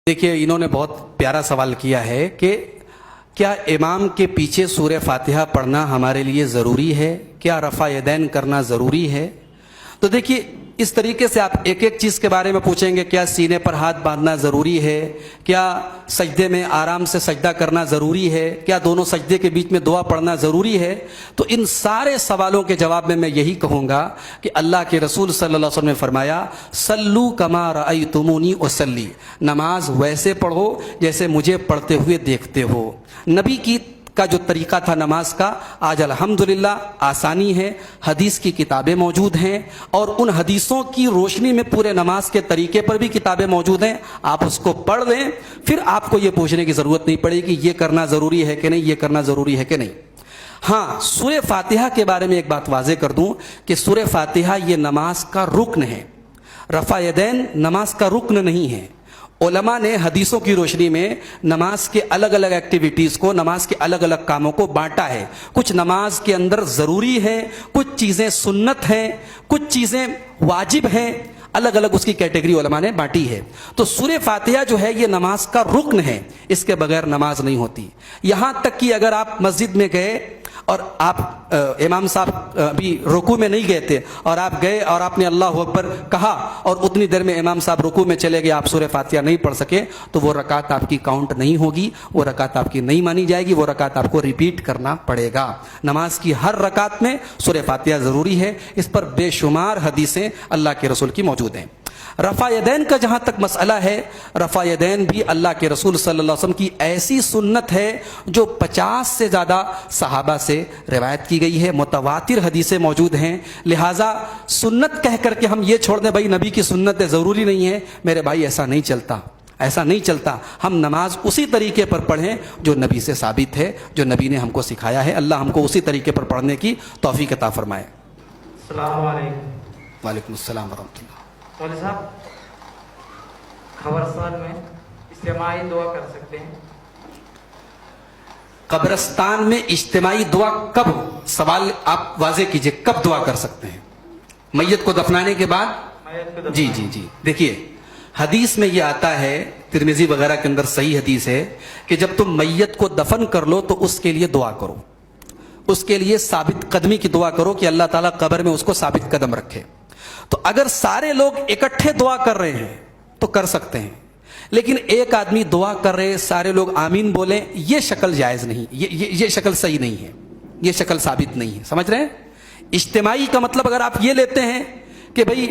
دیکھیے انہوں نے بہت پیارا سوال کیا ہے کہ کیا امام کے پیچھے سورہ فاتحہ پڑھنا ہمارے لیے ضروری ہے؟ کیا رفع یدین کرنا ضروری ہے؟ تو دیکھیے اس طریقے سے آپ ایک ایک چیز کے بارے میں پوچھیں گے. کیا سینے پر ہاتھ باندھنا ضروری ہے؟ کیا سجدے میں آرام سے سجدہ کرنا ضروری ہے؟ کیا دونوں سجدے کے بیچ میں دعا پڑھنا ضروری ہے؟ تو ان سارے سوالوں کے جواب میں یہی کہوں گا کہ اللہ کے رسول صلی اللہ علیہ وسلم نے فرمایا صلو کما رأیتمونی اصلی، نماز ویسے پڑھو جیسے مجھے پڑھتے ہوئے دیکھتے ہو. نبی کا جو طریقہ تھا نماز کا آج الحمدللہ آسانی ہے، حدیث کی کتابیں موجود ہیں اور ان حدیثوں کی روشنی میں پورے نماز کے طریقے پر بھی کتابیں موجود ہیں. آپ اس کو پڑھ لیں، پھر آپ کو یہ پوچھنے کی ضرورت نہیں پڑے گی یہ کرنا ضروری ہے کہ نہیں، یہ کرنا ضروری ہے کہ نہیں. ہاں، سورہ فاتحہ کے بارے میں ایک بات واضح کر دوں کہ سورہ فاتحہ یہ نماز کا رکن ہے، رفع یدین نماز کا رکن نہیں ہے. علماء نے حدیثوں کی روشنی میں نماز کے الگ الگ ایکٹیویٹیز کو، نماز کے الگ الگ کاموں کو بانٹا ہے. کچھ نماز کے اندر ضروری ہے، کچھ چیزیں سنت ہیں، کچھ چیزیں واجب ہیں، الگ الگ اس کی کیٹیگری علماء نے بانٹی ہے. تو سورہ فاتحہ جو ہے یہ نماز کا رکن ہے، اس کے بغیر نماز نہیں ہوتی. یہاں تک کہ اگر آپ مسجد میں گئے اور آپ امام صاحب ابھی رکوع میں نہیں گئے تھے اور آپ گئے اور آپ نے اللہ اکبر کہا اور اتنی دیر میں امام صاحب رکوع میں چلے گئے، آپ سورہ فاتحہ نہیں پڑھ سکے، تو وہ رکعت آپ کی کاؤنٹ نہیں ہوگی، وہ رکعت آپ کی نہیں مانی جائے گی، وہ رکعت آپ کو ریپیٹ کرنا پڑے گا. نماز کی ہر رکعت میں سورہ فاتحہ ضروری ہے، اس پر بے شمار حدیثیں اللہ کے رسول کی موجود ہیں. رفع یدین کا جہاں تک مسئلہ ہے، رفع یدین بھی اللہ کے رسول صلی اللہ علیہ وسلم کی ایسی سنت ہے جو 50 سے زیادہ صحابہ سے روایت کی گئی ہے، متواتر حدیثیں موجود ہیں. لہٰذا سنت کہہ کر کے ہم یہ چھوڑ دیں بھائی نبی کی سنت ہے ضروری نہیں ہے، میرے بھائی ایسا نہیں چلتا، ایسا نہیں چلتا. ہم نماز اسی طریقے پر پڑھیں جو نبی سے ثابت ہے، جو نبی نے ہم کو سکھایا ہے. اللہ ہم کو اسی طریقے پر پڑھنے کی توفیق عطا فرمائے. السلام علیکم. وعلیکم السلام ورحمۃ اللہ. مولوی صاحب، قبرستان میں اجتماعی دعا کر سکتے ہیں؟ قبرستان میں اجتماعی دعا کب؟ سوال آپ واضح کیجئے، کب دعا کر سکتے ہیں؟ میت کو دفنانے کے بعد؟ جی دیکھیے حدیث میں یہ آتا ہے، ترمذی وغیرہ کے اندر صحیح حدیث ہے کہ جب تم میت کو دفن کر لو تو اس کے لیے دعا کرو، اس کے لیے ثابت قدمی کی دعا کرو کہ اللہ تعالیٰ قبر میں اس کو ثابت قدم رکھے. تو اگر سارے لوگ اکٹھے دعا کر رہے ہیں تو کر سکتے ہیں، لیکن ایک آدمی دعا کر رہے سارے لوگ آمین بولیں، یہ شکل جائز نہیں، یہ شکل صحیح نہیں ہے، یہ شکل ثابت نہیں ہے. سمجھ رہے ہیں؟ اجتماعی کا مطلب اگر آپ یہ لیتے ہیں کہ بھئی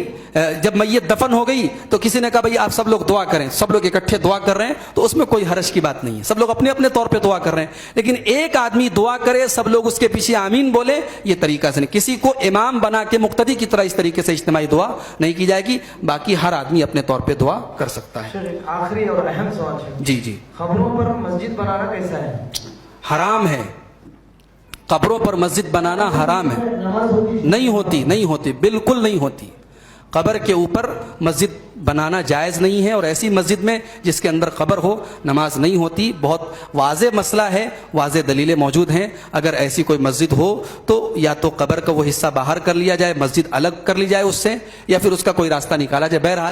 جب میت دفن ہو گئی تو کسی نے کہا بھئی آپ سب لوگ دعا کریں، سب لوگ اکٹھے دعا کر رہے ہیں، تو اس میں کوئی حرج کی بات نہیں ہے، سب لوگ اپنے اپنے طور پہ دعا کر رہے ہیں. لیکن ایک آدمی دعا کرے سب لوگ اس کے پیچھے آمین بولے، یہ طریقہ سے نہیں. کسی کو امام بنا کے مقتدی کی طرح اس طریقے سے اجتماعی دعا نہیں کی جائے گی. باقی ہر آدمی اپنے طور پہ دعا کر سکتا ہے. آخری اور اہم سوال ہے، جی قبروں پر مسجد بنانا کیسا ہے؟ حرام ہے. قبروں پر مسجد بنانا حرام ہے. نہیں ہوتی، بالکل نہیں ہوتی. قبر کے اوپر مسجد بنانا جائز نہیں ہے، اور ایسی مسجد میں جس کے اندر قبر ہو نماز نہیں ہوتی. بہت واضح مسئلہ ہے، واضح دلیلیں موجود ہیں. اگر ایسی کوئی مسجد ہو تو یا تو قبر کا وہ حصہ باہر کر لیا جائے، مسجد الگ کر لی جائے اس سے، یا پھر اس کا کوئی راستہ نکالا جائے. بہرحال